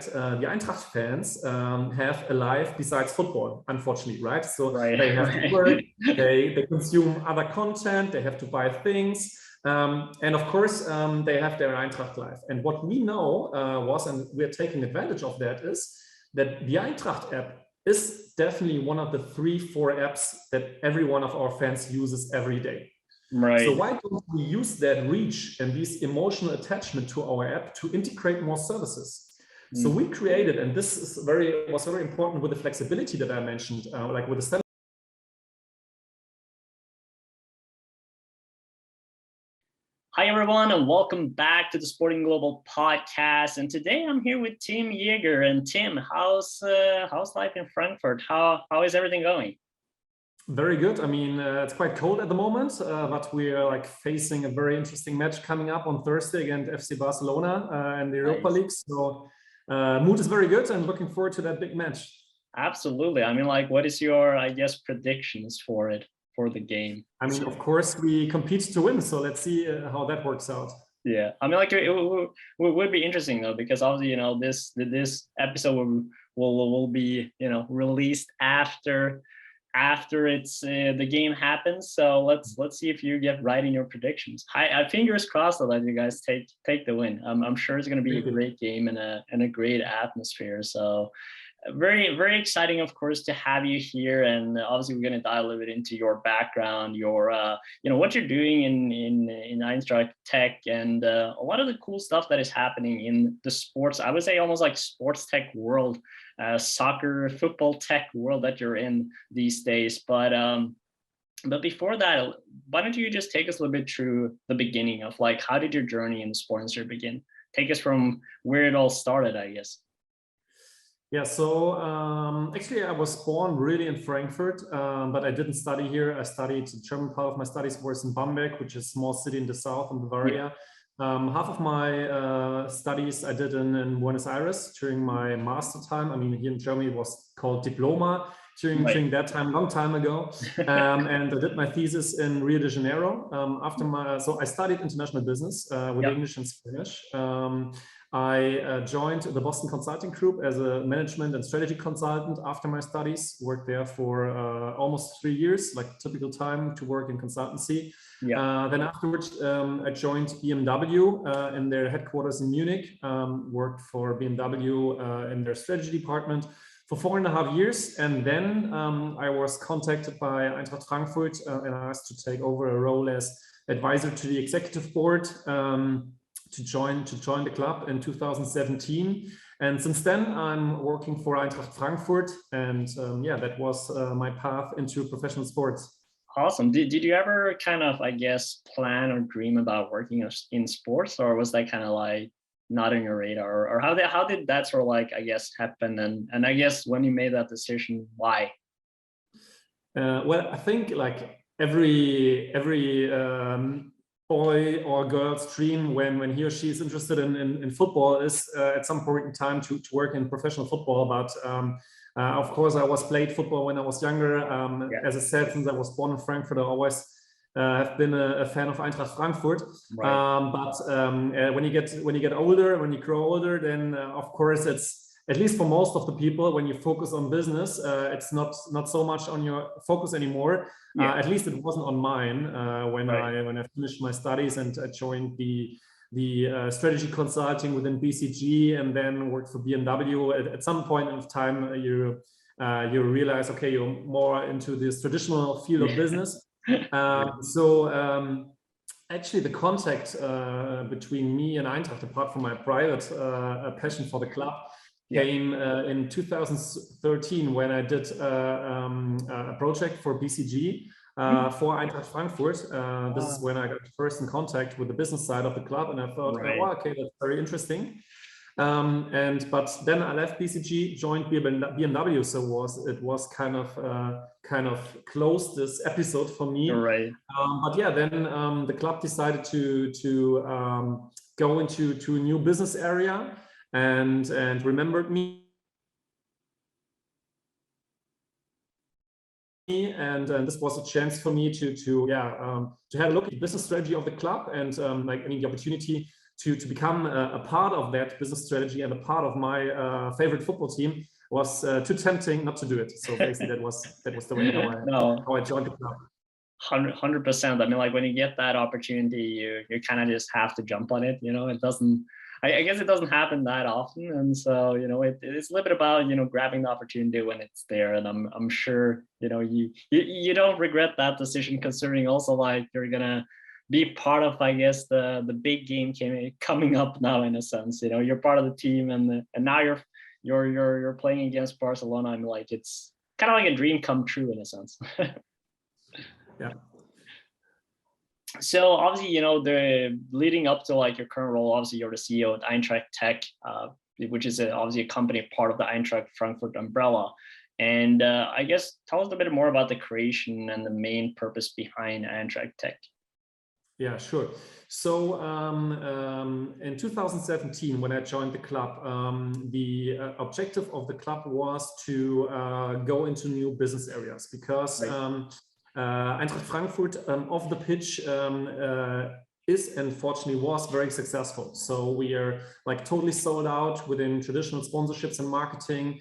the Eintracht fans have a life besides football, unfortunately, right? So Right. they have to work, they consume other content, they have to buy things. And of course, they have their Eintracht life. And what we know and we're taking advantage of that, is that the Eintracht app is definitely one of the 3-4 apps that every one of our fans uses every day. Right. So why don't we use that reach and this emotional attachment to our app to integrate more services? So we created, and this is was very important with the flexibility that I mentioned, like with the Hi, everyone, and welcome back to the Sporting Global podcast. And today I'm here with Timm Jäger. And Tim, how's life in Frankfurt? How is everything going? Very good. I mean, it's quite cold at the moment, but we are like facing a very interesting match coming up on Thursday against FC Barcelona in the Europa League. So mood is very good and looking forward to that big match. Absolutely. I mean, like, what is your, I guess, predictions for the game? I mean, of course, we compete to win. So let's see how that works out. Yeah, I mean, like, it would be interesting though, because obviously, you know, this episode will be, you know, released after it's the game happens. So let's see if you get right in your predictions. I fingers crossed that you guys take the win. I'm sure it's going to be a great game and a great atmosphere. So very, very exciting, of course, to have you here. And obviously we're going to dive a little bit into your background, your you know, what you're doing in EintrachtTech, and a lot of the cool stuff that is happening in the sports, I would say almost like sports tech world, soccer, football tech world that you're in these days. But before that, why don't you just take us a little bit through the beginning of, like, how did your journey in the sports industry begin? Take us from where it all started, I guess. Yeah, so actually I was born really in Frankfurt, but I didn't study here. I studied, the German part of my studies was in Bamberg, which is a small city in the south in Bavaria. Half of my studies I did in Buenos Aires during my master time. I mean, here in Germany it was called Diploma during that time, long time ago. And I did my thesis in Rio de Janeiro. So I studied international business with English and Spanish. I joined the Boston Consulting Group as a management and strategy consultant after my studies, worked there for almost 3 years, like typical time to work in consultancy. Then afterwards, I joined BMW in their headquarters in Munich, worked for BMW in their strategy department for 4.5 years. And then I was contacted by Eintracht Frankfurt and asked to take over a role as advisor to the executive board. To join the club in 2017, and since then I'm working for Eintracht Frankfurt, and that was my path into professional sports. Awesome. Did you ever kind of, I guess, plan or dream about working in sports, or was that kind of like not on your radar, or how did that sort of, like, I guess, happen, and I guess when you made that decision, why? Well, I think like every boy or girl's dream when he or she is interested in football is at some point in time to work in professional football. But of course, I was played football when I was younger. As I said, since I was born in Frankfurt, I always have been a fan of Eintracht Frankfurt. But when you get older, when you grow older, then of course it's, at least for most of the people, when you focus on business, it's not so much on your focus anymore. At least it wasn't on mine when I finished my studies and I joined the strategy consulting within BCG and then worked for BMW. At some point in time, you realize, okay, you're more into this traditional field of business. Actually, the contact between me and Eintracht, apart from my private passion for the club, came in 2013 when I did a project for BCG for Eintracht Frankfurt. This is when I got first in contact with the business side of the club, and I thought, oh, okay, that's very interesting. But then I left BCG, joined BMW, so it was kind of closed this episode for me. But yeah, then the club decided to go into a new business area. And remembered me, and this was a chance for me to have a look at the business strategy of the club and like any opportunity to become a part of that business strategy and a part of my favorite football team was too tempting not to do it. So basically that was the way how I joined the club. 100%. I mean, like when you get that opportunity, you kind of just have to jump on it. It doesn't. I guess it doesn't happen that often, and so it's a little bit about grabbing the opportunity when it's there. And I'm sure you don't regret that decision, considering also like you're gonna be part of, I guess, the big game coming up now, in a sense. You're part of the team, and now you're playing against Barcelona. I'm like, it's kind of like a dream come true in a sense. Yeah. So obviously, the leading up to like your current role, obviously you're the CEO at EintrachtTech, which is obviously a company part of the Eintracht Frankfurt umbrella. And I guess tell us a bit more about the creation and the main purpose behind EintrachtTech. Yeah, sure. So in 2017, when I joined the club, the objective of the club was to go into new business areas, because Eintracht Frankfurt off the pitch is, and fortunately was, very successful. So we are like totally sold out within traditional sponsorships and marketing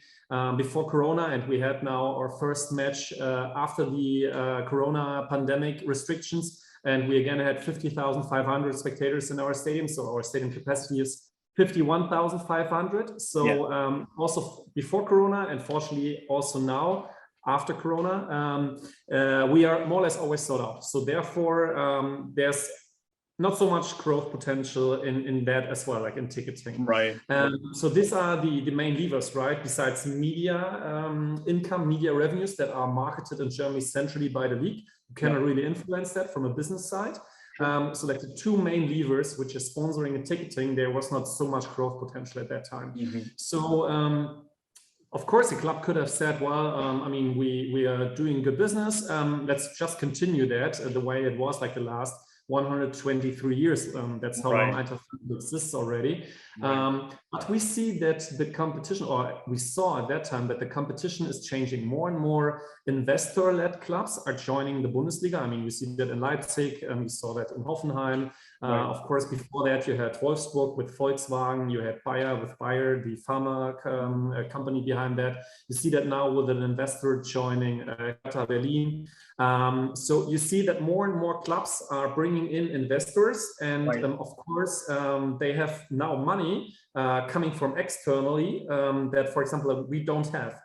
before Corona, and we had now our first match after the Corona pandemic restrictions, and we again had 50,500 spectators in our stadium. So our stadium capacity is 51,500. So also before Corona, and fortunately also now, after Corona, we are more or less always sold out. So therefore, there's not so much growth potential in that as well, like in ticketing. Right. So these are the main levers, right? Besides media income, media revenues that are marketed in Germany centrally by the league, you cannot really influence that from a business side. So like the two main levers, which is sponsoring and ticketing, there was not so much growth potential at that time. So of course, the club could have said, well, I mean, we are doing good business. Let's just continue that the way it was like the last 123 years. That's how long Eintracht exists already. But we see that the competition, or we saw at that time that the competition is changing. More and more investor-led clubs are joining the Bundesliga. I mean, you see that in Leipzig, you saw that in Hoffenheim. Of course, before that, you had Wolfsburg with Volkswagen, you had Bayer with Bayer, the pharma company behind that. You see that now with an investor joining Hertha Berlin. So you see that more and more clubs are bringing in investors, and of course, they have now money coming from externally that, for example, we don't have.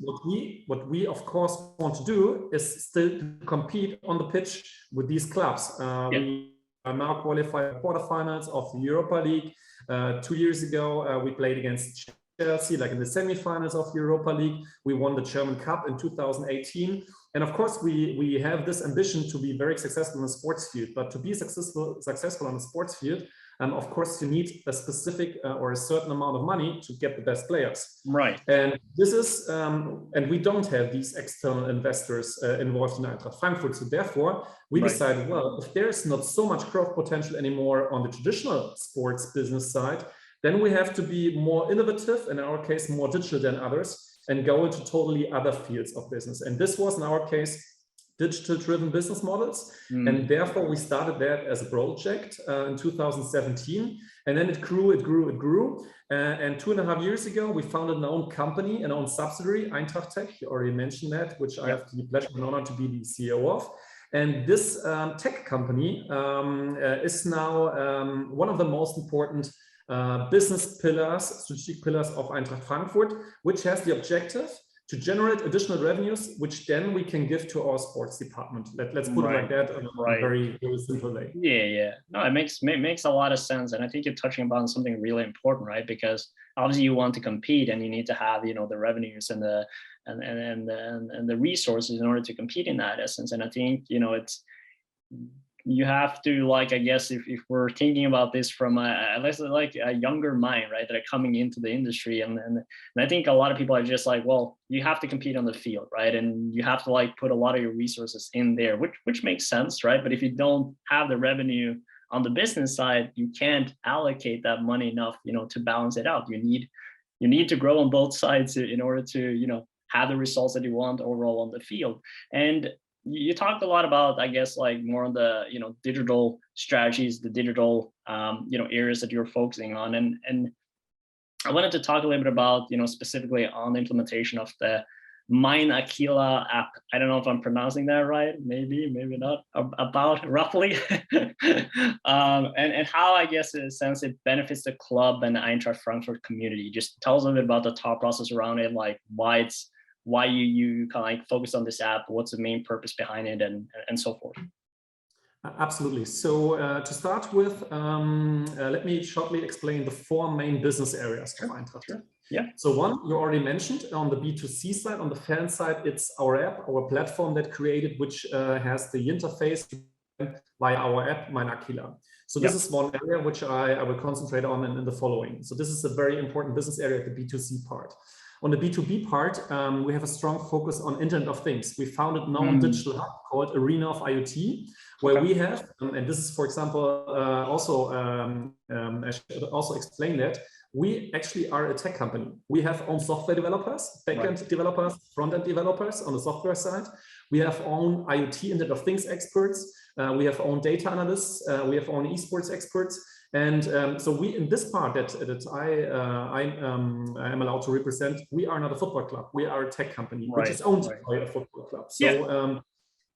What we of course want to do is still to compete on the pitch with these clubs. We are now qualified for quarterfinals of the Europa League. 2 years ago, we played against Chelsea, like in the semifinals of the Europa League. We won the German Cup in 2018. And of course, we have this ambition to be very successful in the sports field. But to be successful on the sports field, of course, you need a specific or a certain amount of money to get the best players. Right. And this is, and we don't have these external investors involved in Eintracht Frankfurt. So therefore, we decided, well, if there's not so much growth potential anymore on the traditional sports business side, then we have to be more innovative, in our case, more digital than others, and go into totally other fields of business. And this was, in our case, digital-driven business models. And therefore, we started that as a project in 2017. And then it grew. And 2.5 years ago, we founded an own company, an own subsidiary, EintrachtTech. You already mentioned that, which I have the pleasure and honor to be the CEO of. And this tech company is now one of the most important business pillars, strategic pillars of Eintracht Frankfurt, which has the objective to generate additional revenues, which then we can give to our sports department. Let's put it like that in a very, very simple way. Yeah. No, it makes a lot of sense. And I think you're touching upon something really important, right? Because obviously you want to compete and you need to have, the revenues and the resources in order to compete in that essence. And I think, you have to, like, I guess if we're thinking about this from a younger mind, right, that are coming into the industry, and I think a lot of people are just like, well, you have to compete on the field, right, and you have to like put a lot of your resources in there, which makes sense, right? But if you don't have the revenue on the business side, you can't allocate that money enough, to balance it out. You need to grow on both sides in order to, have the results that you want overall on the field. And you talked a lot about, I guess, like more on the, digital strategies, the digital, areas that you're focusing on. And I wanted to talk a little bit about, specifically on the implementation of the Mein Aquila app. I don't know if I'm pronouncing that right. Maybe not. About roughly, and how, I guess, in a sense, it benefits the club and the Eintracht Frankfurt community. Just tell us a little bit about the thought process around it, like why you kind of like focus on this app, what's the main purpose behind it, and so forth. Absolutely. So to start with, let me shortly explain the 4 main business areas of Eintracht. Sure. Yeah. So one, you already mentioned on the B2C side, on the fan side, it's our app, our platform that created, which has the interface via our app, Mein Aquila. So this is one area which I will concentrate on in the following. So this is a very important business area, the B2C part. On the B2B part, we have a strong focus on Internet of Things. We founded now a digital hub called Arena of IoT, where we have, and this is, for example, I should also explain that, we actually are a tech company. We have own software developers, backend developers, front-end developers on the software side. We have own IoT, Internet of Things experts. We have own data analysts. We have own esports experts. And so we, in this part that I am allowed to represent, we are not a football club. We are a tech company, which is owned by a football club. So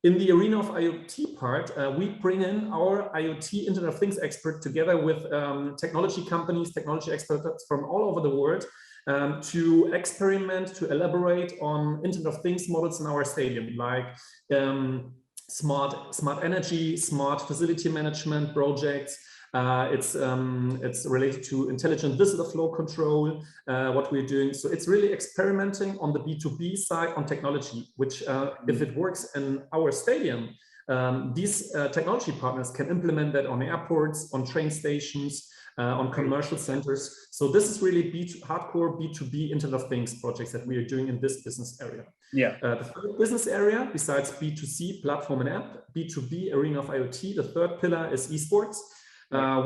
in the Arena of IoT part, we bring in our IoT Internet of Things expert together with technology companies, technology experts from all over the world to experiment, to elaborate on Internet of Things models in our stadium, like smart energy, smart facility management projects. It's related to intelligent visitor flow control, what we're doing. So it's really experimenting on the B2B side on technology, which if it works in our stadium, these technology partners can implement that on airports, on train stations, on commercial centers. So this is really hardcore B2B Internet of Things projects that we are doing in this business area. Yeah. The third business area, besides B2C, platform and app, B2B, Arena of IoT, the third pillar is esports.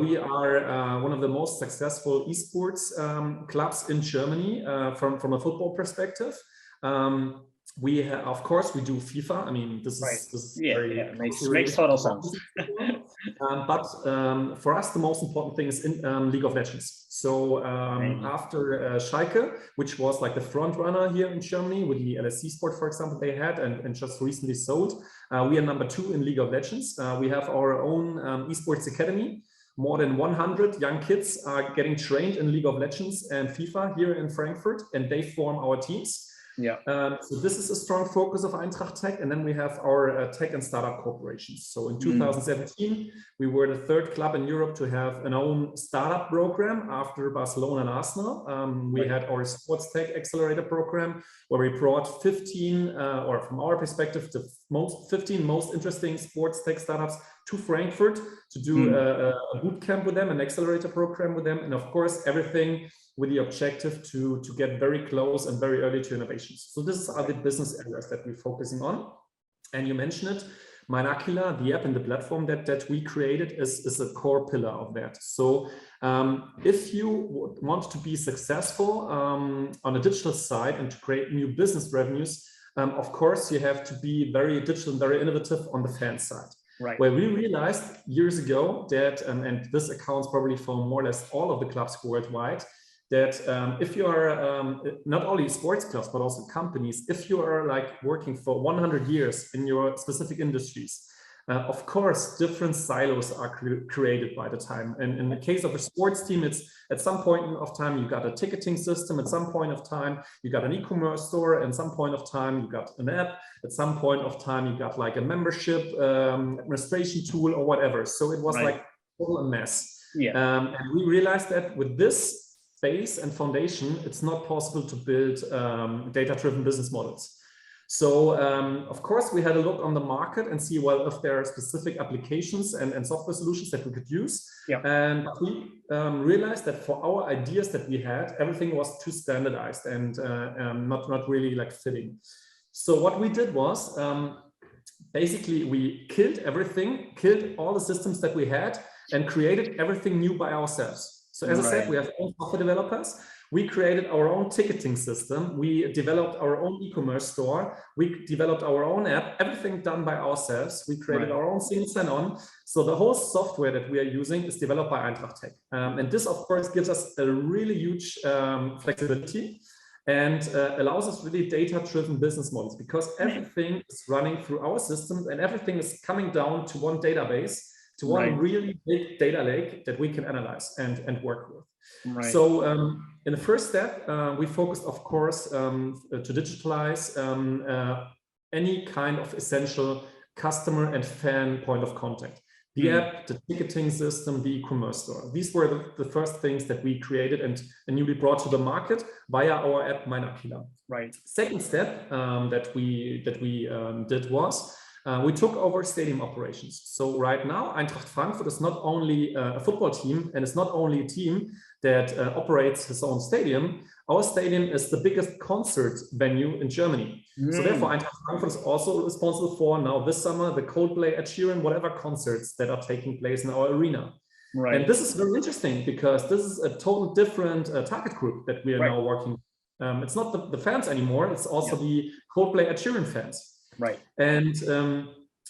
We are one of the most successful esports clubs in Germany from a football perspective. We have, of course, we do FIFA. I mean, this is very makes total sense. But for us, the most important thing is in League of Legends. So after Schalke, which was like the front runner here in Germany with the LSC Sport, for example, they had and just recently sold, we are number 2 in League of Legends. We have our own esports academy. More than 100 young kids are getting trained in League of Legends and FIFA here in Frankfurt, and they form our teams. Yeah. So this is a strong focus of EintrachtTech, and then we have our tech and startup corporations. So in 2017, we were the 3rd club in Europe to have an own startup program after Barcelona and Arsenal. We had our sports tech accelerator program, where we brought 15, or from our perspective, the 15 most interesting sports tech startups to Frankfurt to do a boot camp with them, an accelerator program with them, and of course everything with the objective to get very close and very early to innovations. So this are the business areas that we're focusing on. And you mentioned it, Mein Aquila, the app and the platform that we created is a core pillar of that. So if you want to be successful on a digital side and to create new business revenues, of course you have to be very digital and very innovative on the fan side. Right. Where we realized years ago that, and this accounts probably for more or less all of the clubs worldwide, that if you are not only sports clubs, but also companies, if you are like working for 100 years in your specific industries, of course, different silos are created by the time. And in the case of a sports team, it's at some point of time, you got a ticketing system. At some point of time, you got an e-commerce store. At some point of time, you got an app. At some point of time, you got like a membership administration tool or whatever. So it was like all a mess. Yeah. And we realized that with this base and foundation, it's not possible to build data-driven business models. So, of course, we had a look on the market and see, well, if there are specific applications and software solutions that we could use. Yeah. And we realized that for our ideas that we had, everything was too standardized and not really like fitting. So what we did was, basically, we killed everything, killed all the systems that we had and created everything new by ourselves. So as I said, we have own software developers. We created our own ticketing system. We developed our own e-commerce store. We developed our own app, everything done by ourselves. We created our own single sign-on. So the whole software that we are using is developed by EintrachtTech. And this, of course, gives us a really huge flexibility and allows us really data-driven business models, because everything is running through our systems and everything is coming down to one database, to one really big data lake that we can analyze and work with. So in the first step, we focused, of course, to digitalize any kind of essential customer and fan point of contact. The app, the ticketing system, the e-commerce store. These were the first things that we created and newly brought to the market via our app, Mein Aquila. Second step that we did was we took over stadium operations. So right now, Eintracht Frankfurt is not only a football team, and it's not only a team that operates his own stadium. Our stadium is the biggest concert venue in Germany. So therefore, Eintracht Frankfurt is also responsible for, now this summer, the Coldplay, Ed Sheeran, whatever concerts that are taking place in our arena. And this is very interesting, because this is a total different target group that we are now working. It's not the fans anymore. It's also the Coldplay, Ed Sheeran fans. And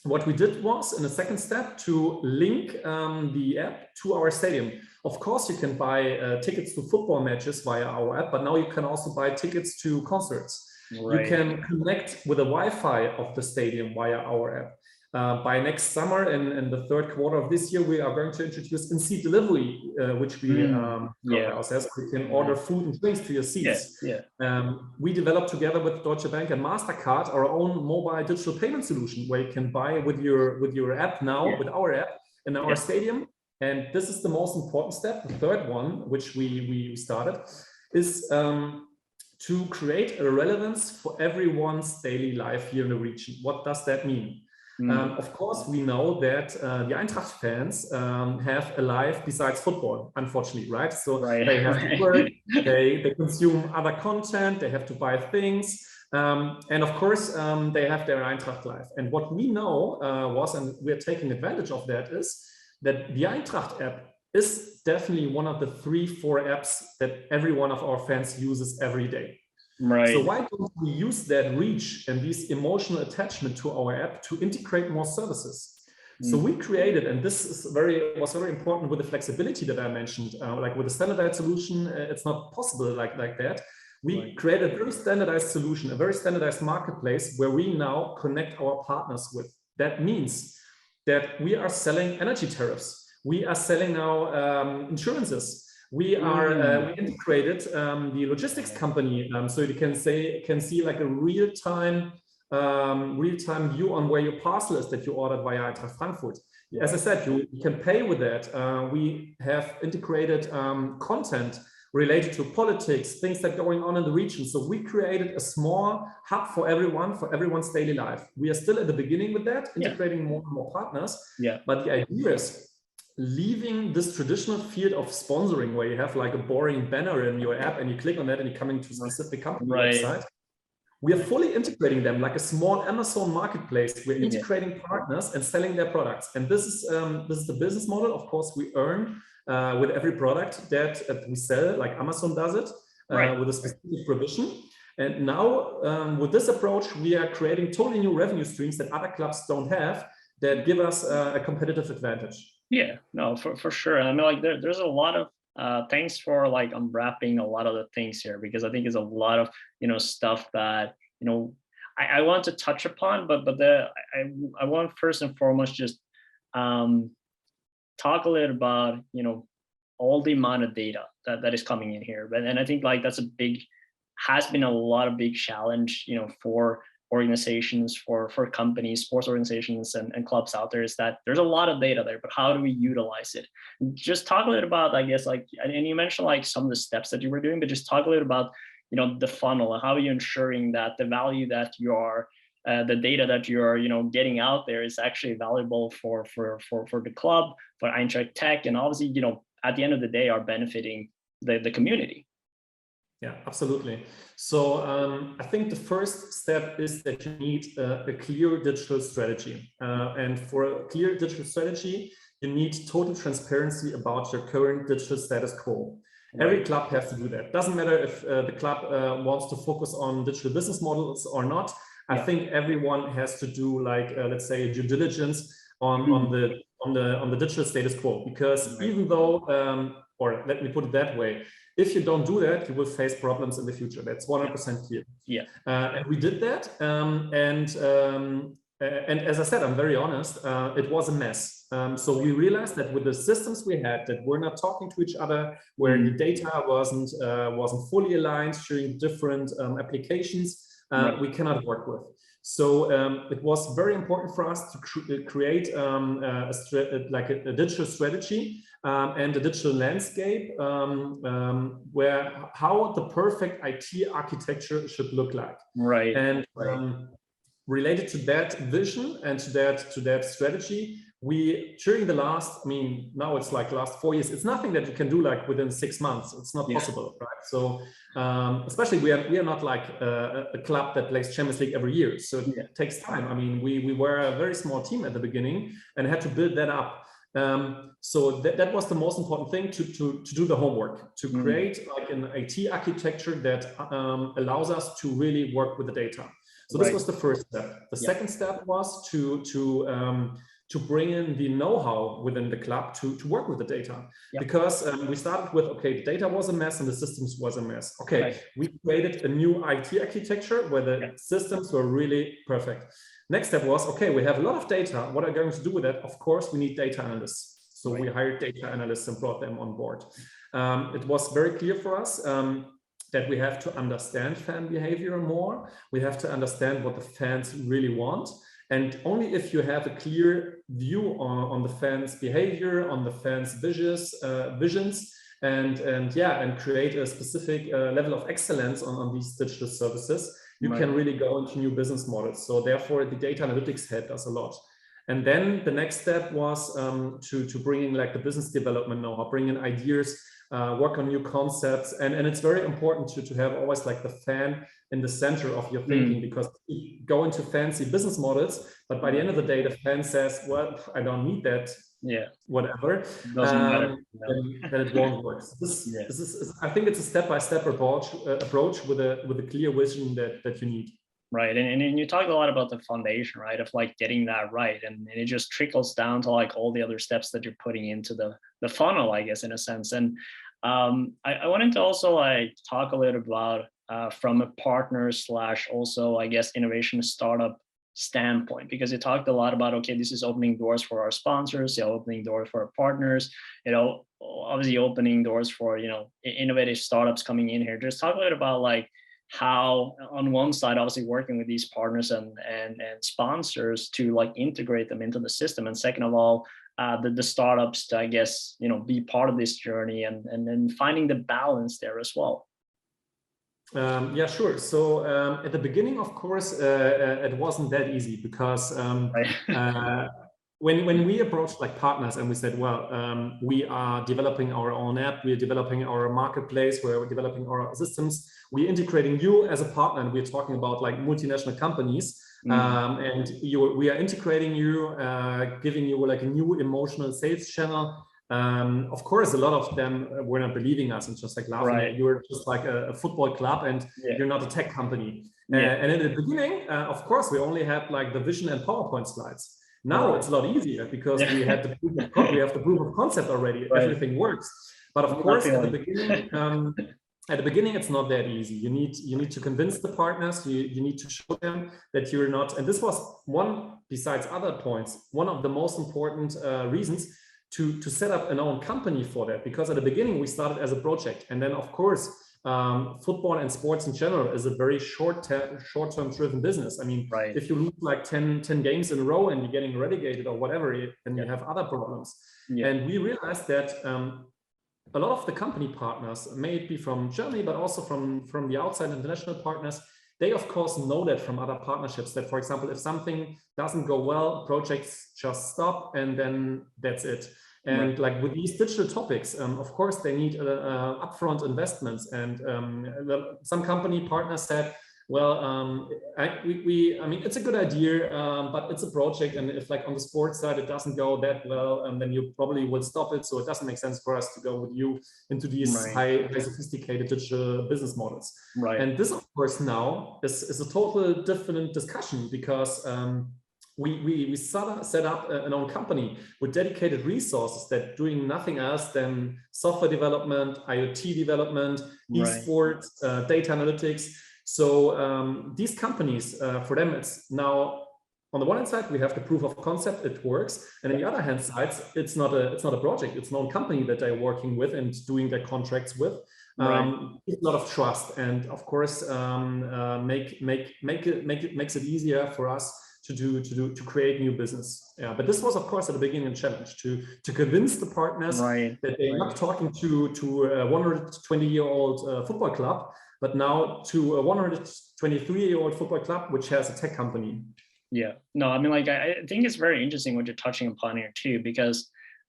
what we did was, in the second step, to link the app to our stadium. Of course, you can buy tickets to football matches via our app, but now you can also buy tickets to concerts. You can connect with the Wi-Fi of the stadium via our app. By next summer, in the third quarter of this year, we are going to introduce in-seat delivery, which we ourselves. We can order food and drinks to your seats. We developed together with Deutsche Bank and MasterCard our own mobile digital payment solution, where you can buy with your app now, with our app in our stadium. And this is the most important step. The third one, which we started, is to create a relevance for everyone's daily life here in the region. What does that mean? Of course, we know that the Eintracht fans have a life besides football, unfortunately, right? So they have to work, they consume other content, they have to buy things. And of course, they have their Eintracht life. And what we know was, and we're taking advantage of that, is that the Eintracht app is definitely one of the 3-4 apps that every one of our fans uses every day. So why don't we use that reach and this emotional attachment to our app to integrate more services? So we created, and this is was very important with the flexibility that I mentioned, like with a standardized solution, it's not possible like that. We created a very standardized solution, a very standardized marketplace where we now connect our partners with. That means that we are selling energy tariffs. We are selling now insurances. We are we integrated the logistics company, so you can see like a real-time view on where your parcel is that you ordered via Eintracht Frankfurt. As I said, you can pay with that. We have integrated content related to politics, things that are going on in the region. So we created a small hub for everyone's daily life. We are still at the beginning with that, integrating more and more partners. But the idea is leaving this traditional field of sponsoring, where you have like a boring banner in your app and you click on that and you're coming to a specific company website. We are fully integrating them like a small Amazon marketplace. We're integrating partners and selling their products. And this is the business model. Of course, we earn with every product that we sell, like Amazon does it, with a specific provision. And now with this approach, we are creating totally new revenue streams that other clubs don't have, that give us a competitive advantage. Yeah, no, for sure. I mean, like there's a lot of thanks for like unwrapping a lot of the things here, because I think it's a lot of stuff that I want to touch upon, but I want first and foremost just talk a little about all the amount of data that is coming in here. And I think like that's has been a lot of big challenge for organizations, for companies, sports organizations and clubs out there, is that there's a lot of data there, but how do we utilize it? Just talk a little about, I guess, like, and you mentioned like some of the steps that you were doing, but just talk a little about the funnel and how are you ensuring that the value that you are the data that you're getting out there is actually valuable for the club, for EintrachtTech, and obviously at the end of the day are benefiting the community. Yeah, absolutely. So I think the first step is that you need a clear digital strategy. And for a clear digital strategy, you need total transparency about your current digital status quo. Every club has to do that. Doesn't matter if the club wants to focus on digital business models or not. I think everyone has to do like let's say due diligence on the digital status quo, because even though or let me put it that way, if you don't do that, you will face problems in the future. That's 100% clear. And we did that, and as I said, I'm very honest, it was a mess. So we realized that with the systems we had, that we're not talking to each other, where the data wasn't fully aligned, sharing different applications, we cannot work with. So it was very important for us to create a digital strategy and a digital landscape where how the perfect IT architecture should look like. And related to that vision and to that strategy, we during the last, I mean, now it's like last 4 years, it's nothing that you can do like within 6 months. It's not possible, right? So especially we are not like a club that plays Champions League every year. So it takes time. I mean, we were a very small team at the beginning and had to build that up. So that was the most important thing, to do the homework, to create like an IT architecture that allows us to really work with the data. So this was the first step. The second step was to bring in the know-how within the club to work with the data, because we started with, okay, the data was a mess and the systems was a mess. Okay, we created a new IT architecture where the systems were really perfect. Next step was, okay, we have a lot of data. What are we going to do with that? Of course, we need data analysts. So we hired data analysts and brought them on board. It was very clear for us that we have to understand fan behavior more. We have to understand what the fans really want. And only if you have a clear view on the fans' behavior, on the fans' visions, and create a specific level of excellence on these digital services, you can really go into new business models. So therefore, the data analytics helped us a lot. And then the next step was to bring in like the business development know-how, bring in ideas, work on new concepts. And it's very important to have always like the fan in the center of your thinking, because you go into fancy business models, but by the end of the day, the fan says, well, I don't need that. Whatever. Doesn't matter. Then it won't work. So this is, I think it's a step-by-step approach with a clear vision that you need. Right. And you talked a lot about the foundation, right, of like getting that right. And it just trickles down to like all the other steps that you're putting into the funnel, I guess, in a sense. And I wanted to also like talk a little about from a partner / also, I guess, innovation startup standpoint, because you talked a lot about, okay, this is opening doors for our sponsors, opening doors for our partners, obviously opening doors for, innovative startups coming in here. Just talk a little about like how on one side, obviously working with these partners and sponsors to like integrate them into the system. And second of all, the startups to, I guess, be part of this journey and then finding the balance there as well. Yeah, sure. So at the beginning, of course, it wasn't that easy, because when we approached like partners and we said, well, we are developing our own app, we are developing our marketplace, we're developing our systems, we're integrating you as a partner, and we're talking about like multinational companies, and we are integrating you, giving you like a new emotional sales channel. Of course, a lot of them were not believing us and just like laughing. You're just like a football club and you're not a tech company. And in the beginning, of course, we only had like the vision and PowerPoint slides. Now it's a lot easier, because we have the proof of concept already. Everything works. But of course, at the beginning, it's not that easy. You need to convince the partners. You need to show them that you're not. And this was one, besides other points, one of the most important reasons to set up an own company for that. Because at the beginning, we started as a project, and then of course, football and sports in general is a very short-term driven business. I mean, if you lose like 10 games in a row and you're getting relegated or whatever, then you have other problems. And we realized that a lot of the company partners, may it be from Germany, but also from the outside international partners, they of course know that from other partnerships, that, for example, if something doesn't go well, projects just stop and then that's it. And like with these digital topics, of course, they need upfront investments. And some company partners said, Well, I mean, it's a good idea, but it's a project, and if like on the sports side it doesn't go that well, then you probably will stop it. So it doesn't make sense for us to go with you into these high sophisticated digital business models. Right. And this, of course, now is a total different discussion, because we set up an own company with dedicated resources that doing nothing else than software development, IoT development, esports, data analytics. So these companies, for them, it's now on the one hand side we have the proof of concept, it works, and on the other hand side, it's not a project, it's an own company that they're working with and doing their contracts with. It's a lot of trust, and of course makes it easier for us to create new business. Yeah, but this was, of course, at the beginning a challenge to convince the partners that they're not talking to a 120-year-old football club, but now to a 123-year-old football club which has a tech company. Yeah, no, I mean, like, I think it's very interesting what you're touching upon here too, because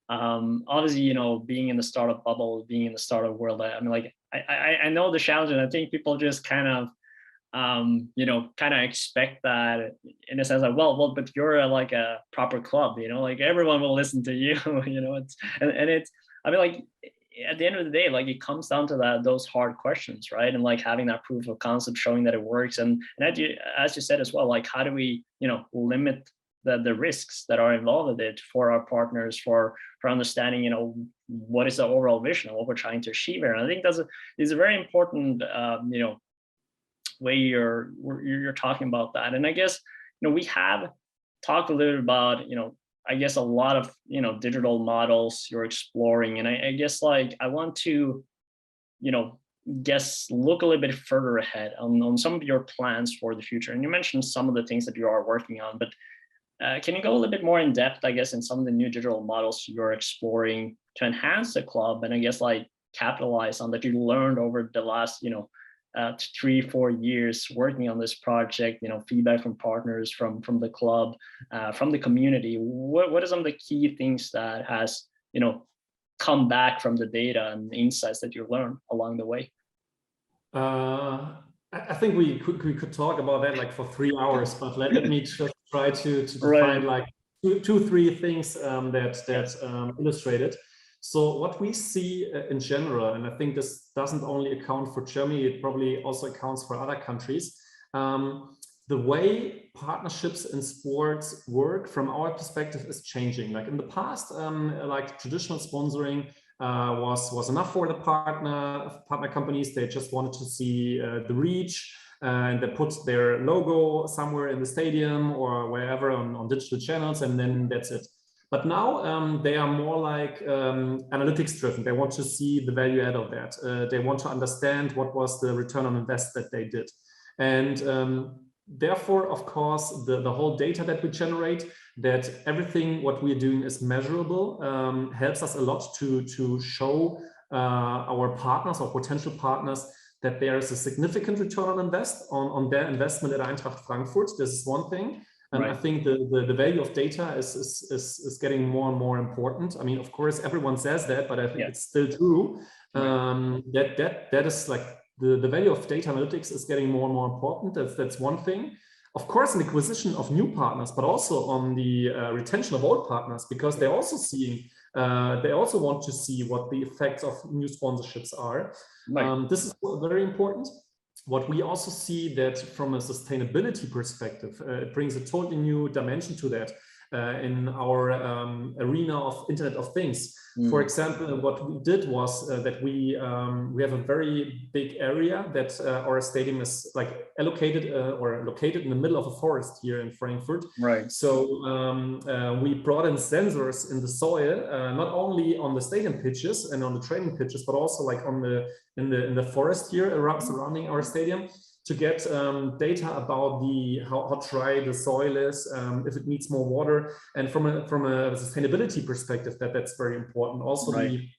obviously, you know, being in the startup bubble, being in the startup world, I mean, like, I know the challenge, and I think people just kind of you know, kind of expect that in a sense like, well, but you're like a proper club, you know, like everyone will listen to you, you know, and it's, I mean, like, at the end of the day, like, it comes down to those hard questions, right? And like having that proof of concept, showing that it works. And as you said as well, like, how do we, you know, limit the risks that are involved with it for our partners, for understanding, you know, what is the overall vision of what we're trying to achieve here. And I think is a very important, you know, way you're talking about that. And I guess, you know, we have talked a little bit about, you know, I guess a lot of, you know, digital models you're exploring. And I guess, like, I want to, you know, look a little bit further ahead on some of your plans for the future. And you mentioned some of the things that you are working on, but can you go a little bit more in depth, I guess, in some of the new digital models you're exploring to enhance the club, and I guess, like, capitalize on that you learned over the last, you know, 3-4 years working on this project, you know, feedback from partners, from the club, from the community. What are some of the key things that has, you know, come back from the data and insights that you learned along the way? I think we could talk about that like for 3 hours, but let me just try to define like two, three things that illustrate it. So what we see in general, and I think this doesn't only account for Germany, it probably also accounts for other countries, the way partnerships in sports work from our perspective is changing. Like in the past, like traditional sponsoring was enough for the partner companies. They just wanted to see the reach, and they put their logo somewhere in the stadium or wherever on digital channels, and then that's it. But now they are more like analytics driven. They want to see the value add of that. They want to understand what was the return on invest that they did. And therefore, of course, the whole data that we generate, that everything what we're doing is measurable, helps us a lot to show our partners or potential partners that there is a significant return on on their investment at Eintracht Frankfurt. This is one thing. And I think the value of data is getting more and more important. I mean, of course, everyone says that, but I think it's still true. That is like the value of data analytics is getting more and more important. That's one thing. Of course, an acquisition of new partners, but also on the retention of old partners, because they're also seeing, they also want to see what the effects of new sponsorships are. This is very important. What we also see that from a sustainability perspective, it brings a totally new dimension to that in our arena of Internet of Things. For example, what we did was that we have a very big area that our stadium is like allocated or located in the middle of a forest here in Frankfurt. So we brought in sensors in the soil, not only on the stadium pitches and on the training pitches, but also like on in the forest here around surrounding our stadium, to get data about how dry the soil is, if it needs more water, and from a sustainability perspective, that's very important. Also, the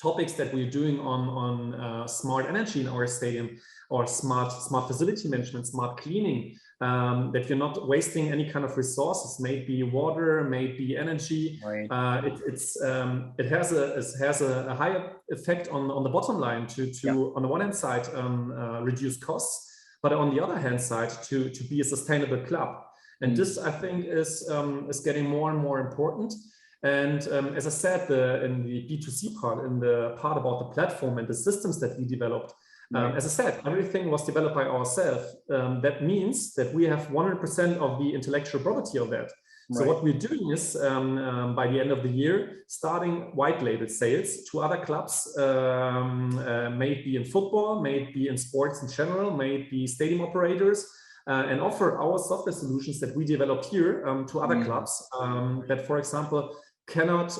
topics that we're doing on smart energy in our stadium, or smart facility management, smart cleaning, that you're not wasting any kind of resources, maybe water, maybe energy. It has a higher effect on the bottom line to on the one hand side reduce costs, but on the other hand side, to be a sustainable club. And this, I think, is getting more and more important. And as I said, in the B2C part, in the part about the platform and the systems that we developed, as I said, everything was developed by ourselves. That means that we have 100% of the intellectual property of that. So what we're doing is, by the end of the year, starting white label sales to other clubs, maybe in football, maybe in sports in general, maybe stadium operators, and offer our software solutions that we developed here to other clubs that, for example, cannot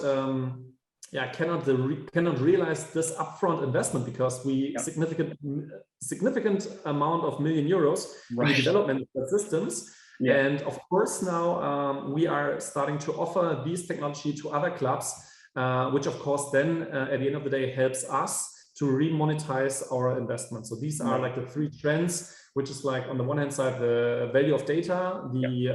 realize this upfront investment because we significant amount of million euros in the development of the systems. And of course, now we are starting to offer these technology to other clubs, which of course then at the end of the day helps us to remonetize our investment. So these are like the three trends, which is like on the one hand side, the value of data, the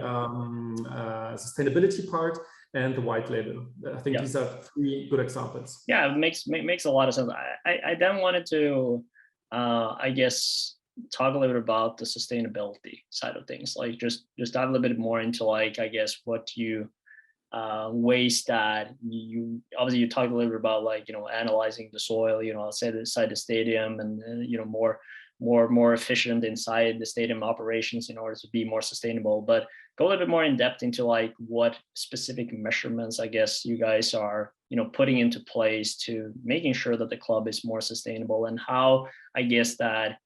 sustainability part, and the white label. I think these are three good examples. Yeah, it makes a lot of sense. I then wanted to, I guess, talk a little bit about the sustainability side of things. Like just dive a little bit more into like, I guess, what you ways that you obviously you talked a little bit about, like, analyzing the soil, outside the stadium, and more efficient inside the stadium operations in order to be more sustainable. But go a little bit more in depth into like what specific measurements, I guess, you guys are putting into place to making sure that the club is more sustainable, and how, I guess, that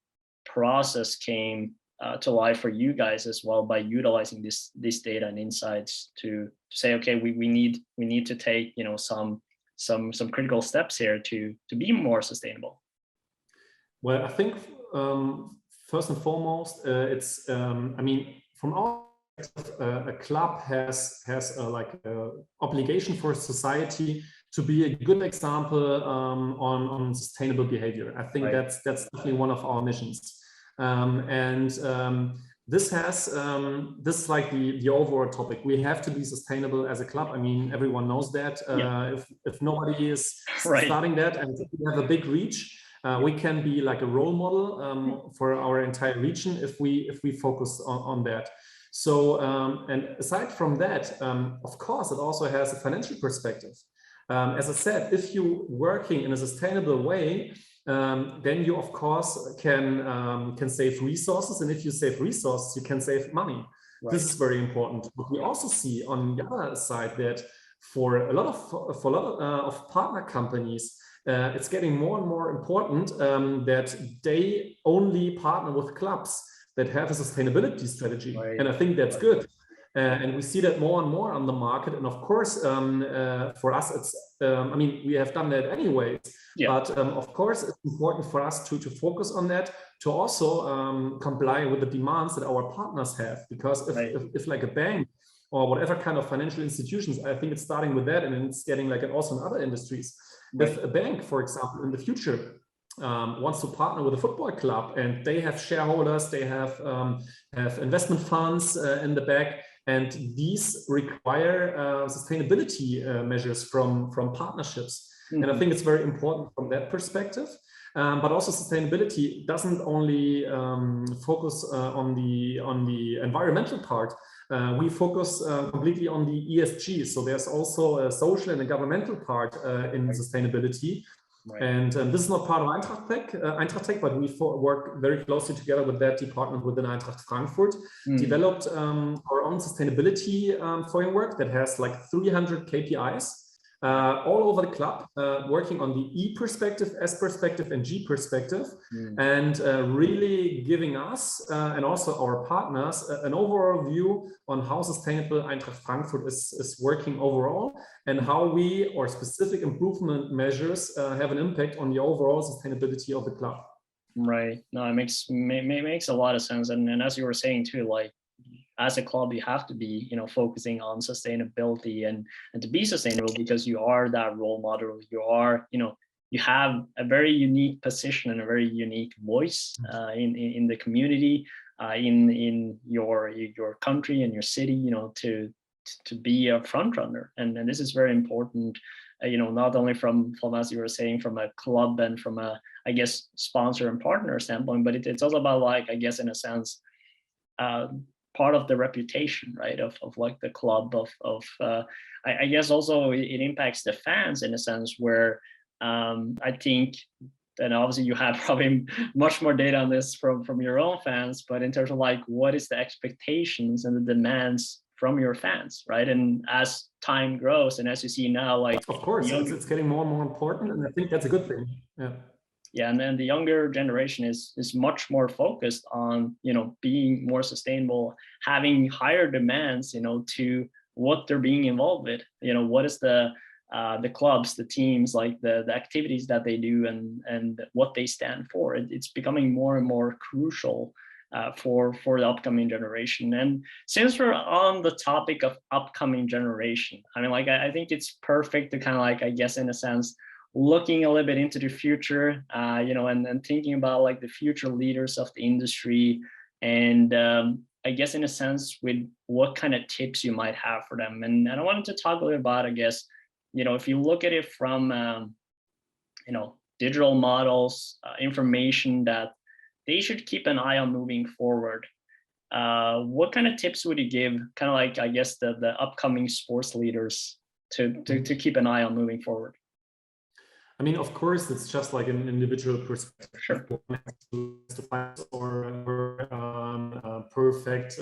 process came to life for you guys as well by utilizing this data and insights to say, okay, we need to take some critical steps here to be more sustainable. Well, I think first and foremost, it's I mean, from our perspective, a club has like an obligation for society to be a good example on sustainable behavior. I think that's definitely one of our missions. This is like the overall topic. We have to be sustainable as a club. I mean, everyone knows that. If nobody is starting that, and if we have a big reach, we can be like a role model for our entire region if we focus on that. So, and aside from that, of course, it also has a financial perspective. As I said, if you're working in a sustainable way, then you of course can save resources, and if you save resources, you can save money. This is very important. But we also see on the other side that for a lot of partner companies, it's getting more and more important that they only partner with clubs that have a sustainability strategy, and I think that's good. And we see that more and more on the market. And of course, for us, it's, I mean, we have done that anyways, but of course, it's important for us to focus on that, to also comply with the demands that our partners have. Because if like a bank or whatever kind of financial institutions, I think it's starting with that, and it's getting like also in other industries. If a bank, for example, in the future, wants to partner with a football club, and they have shareholders, they have investment funds in the back, and these require sustainability measures from partnerships. And I think it's very important from that perspective. But also sustainability doesn't only focus on the environmental part. We focus completely on the ESG. So there's also a social and a governmental part in sustainability. And this is not part of EintrachtTech, but we work very closely together with that department within Eintracht Frankfurt, developed our own sustainability framework that has like 300 KPIs all over the club, working on the E perspective, S perspective, and G perspective, and really giving us and also our partners an overall view on how sustainable Eintracht Frankfurt is working overall, and how we or specific improvement measures have an impact on the overall sustainability of the club. Right. No, it makes a lot of sense. And as you were saying too, like, as a club, you have to be, focusing on sustainability and to be sustainable, because you are that role model. You are, you have a very unique position and a very unique voice in the community, in your country and your city, to be a front runner. And this is very important not only from as you were saying, from a club and from a, I guess, sponsor and partner standpoint, but it's also about, like, I guess, in a sense, part of the reputation, right, of like the club, I guess also it impacts the fans in a sense where I think, and obviously you have probably much more data on this from your own fans, but in terms of like what is the expectations and the demands from your fans, right? And as time grows and as you see now, like, of course it's getting more and more important, and I think that's a good thing. Yeah, and then the younger generation is much more focused on, being more sustainable, having higher demands, to what they're being involved with. What is the clubs, the teams, like the activities that they do and what they stand for. It's becoming more and more crucial for the upcoming generation. And since we're on the topic of upcoming generation, I mean, like, I think it's perfect to kind of, like, I guess, in a sense, looking a little bit into the future, and thinking about like the future leaders of the industry, and I guess in a sense with what kind of tips you might have for them. And I wanted to talk a little about, I guess, if you look at it from, digital models, information that they should keep an eye on moving forward. What kind of tips would you give, kind of like, I guess, the upcoming sports leaders to keep an eye on moving forward? I mean, of course, it's just like an individual perspective. Sure. To find or perfect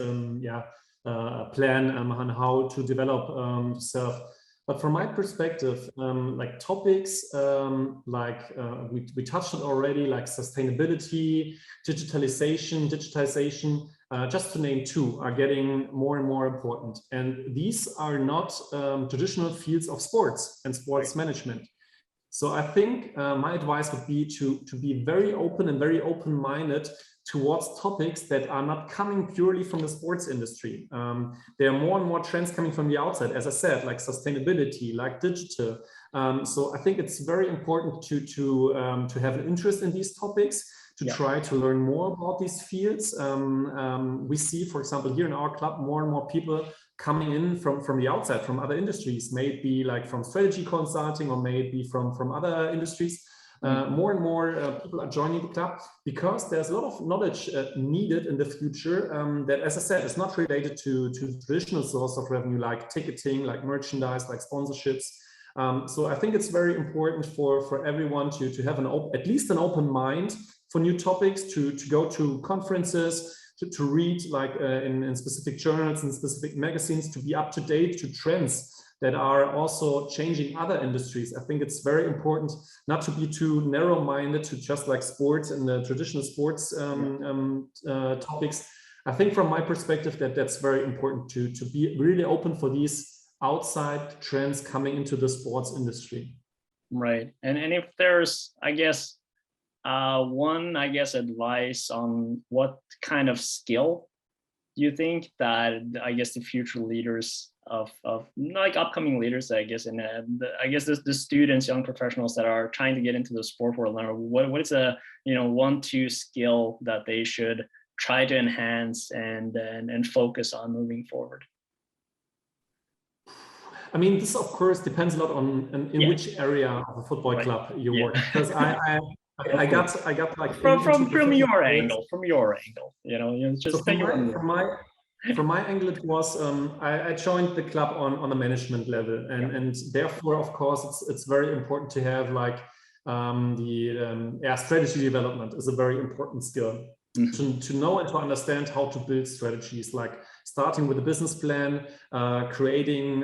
plan on how to develop yourself. But from my perspective, like topics we touched on already, like sustainability, digitalization, just to name two, are getting more and more important. And these are not traditional fields of sports and sports management. So I think my advice would be to be very open and very open-minded towards topics that are not coming purely from the sports industry. There are more and more trends coming from the outside, as I said, like sustainability, like digital. So I think it's very important to have an interest in these topics, to try to learn more about these fields. We see, for example, here in our club, more and more people coming in from the outside, from other industries, maybe like from strategy consulting or maybe from other industries. More and more people are joining the club because there's a lot of knowledge needed in the future that, as I said, is not related to traditional source of revenue like ticketing, like merchandise, like sponsorships. So I think it's very important for everyone to have at least an open mind for new topics, to go to conferences, to read like in specific journals and specific magazines, to be up to date to trends that are also changing other industries. I think it's very important not to be too narrow-minded to just like sports and the traditional sports topics. I think from my perspective that's very important to be really open for these outside trends coming into the sports industry. Right. And if there's, I guess, one, I guess, advice on what kind of skill you think that, I guess, the future leaders of like upcoming leaders, I guess, and I guess the students, young professionals that are trying to get into the sport world, what is a 1-2 skill that they should try to enhance and focus on moving forward? I mean, this of course depends a lot on in which area of a football club you work, because I got like from your angle, just so from my angle, it was I joined the club on a management level, and therefore, of course, it's very important to have like strategy development is a very important skill. To know and to understand how to build strategies, like starting with a business plan, creating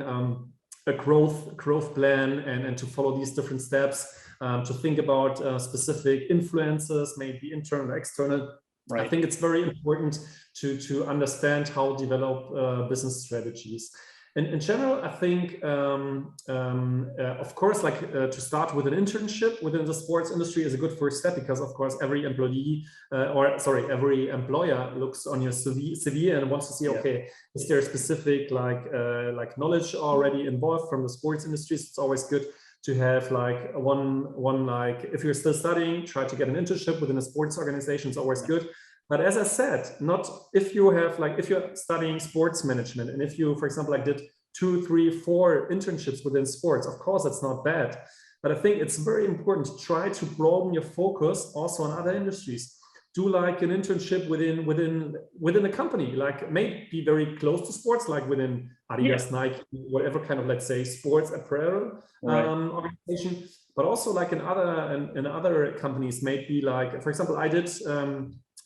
a growth plan, and to follow these different steps. To think about specific influences, maybe internal or external. Right. I think it's very important to understand how to develop business strategies. And in general, I think, of course, like to start with an internship within the sports industry is a good first step, because, of course, every employee every employer looks on your CV and wants to see, okay, is there a specific like knowledge already involved from the sports industries? It's always good to have like one like, if you're still studying, try to get an internship within a sports organization. It's always good. But as I said, not if you have like, if you're studying sports management, and if you, for example, like did 2, 3, 4 internships within sports. Of course, that's not bad. But I think it's very important to try to broaden your focus also on other industries. Do like an internship within a company, like maybe be very close to sports, like within Adidas, Nike, whatever kind of, let's say, sports apparel organization. But also like in other companies, maybe like, for example, I did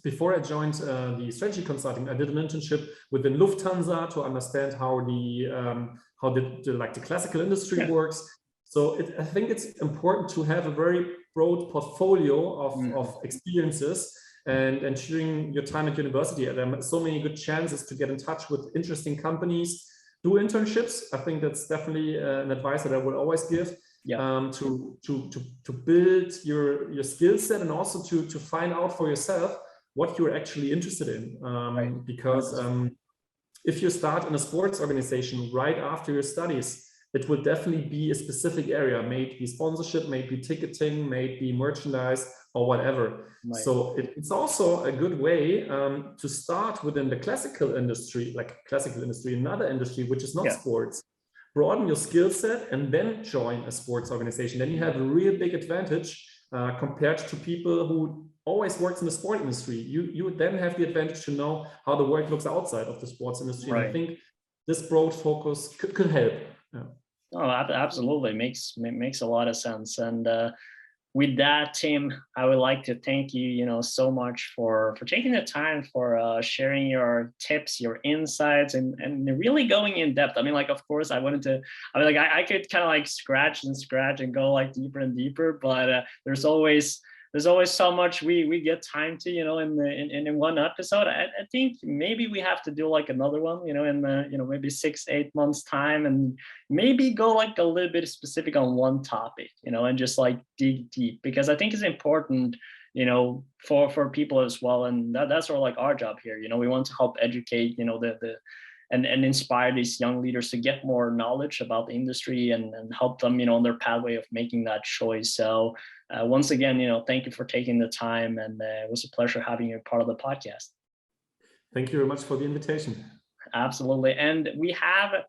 before I joined the strategy consulting, I did an internship within Lufthansa to understand how the classical industry works. So I think it's important to have a very broad portfolio of experiences. And during your time at university, there are so many good chances to get in touch with interesting companies. Do internships. I think that's definitely an advice that I would always give. To build your skill set, and also to find out for yourself what you're actually interested in. Because if you start in a sports organization right after your studies, it will definitely be a specific area, maybe sponsorship, maybe ticketing, maybe merchandise, or whatever. So it's also a good way to start within the classical industry, another industry which is not sports. Broaden your skill set and then join a sports organization. Then you have a real big advantage compared to people who always works in the sport industry. You would then have the advantage to know how the work looks outside of the sports industry. And I think this broad focus could help. Oh, absolutely. Makes a lot of sense. And with that, Tim, I would like to thank you, so much for taking the time for sharing your tips, your insights, and really going in depth. I mean, like, of course, I could kind of like scratch and go like deeper and deeper, but there's always so much we get time to, in one episode. I think maybe we have to do like another one, in maybe 6-8 months time, and maybe go like a little bit specific on one topic, and just like dig deep, because I think it's important, for people as well. And that's sort of like our job here. We want to help educate, and inspire these young leaders to get more knowledge about the industry and help them, on their pathway of making that choice. So once again, thank you for taking the time, and it was a pleasure having you part of the podcast. Thank you very much for the invitation. Absolutely. And we have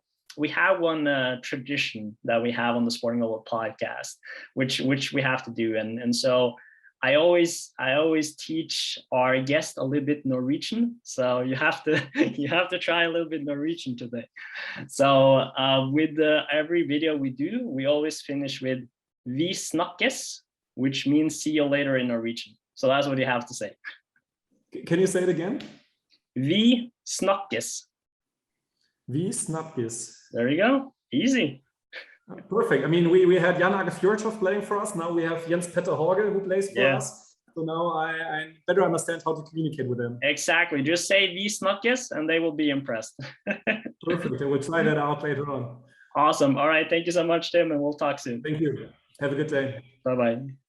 one tradition that we have on the Sporting Global podcast, which we have to do. And so I always teach our guests a little bit Norwegian, so you have to try a little bit Norwegian today. So with every video we do, we always finish with "Vi snakkes," which means "see you later" in Norwegian. So that's what you have to say. Can you say it again? Vi snakkes. Vi snakkes. There you go. Easy. Perfect. I mean, we had Jan Age Fjordhoff playing for us. Now we have Jens Petter Horge who plays for us. So now I better understand how to communicate with them. Exactly. Just say "Vi snakkes" and they will be impressed. Perfect. I will try that out later on. Awesome. All right. Thank you so much, Tim, and we'll talk soon. Thank you. Have a good day. Bye-bye.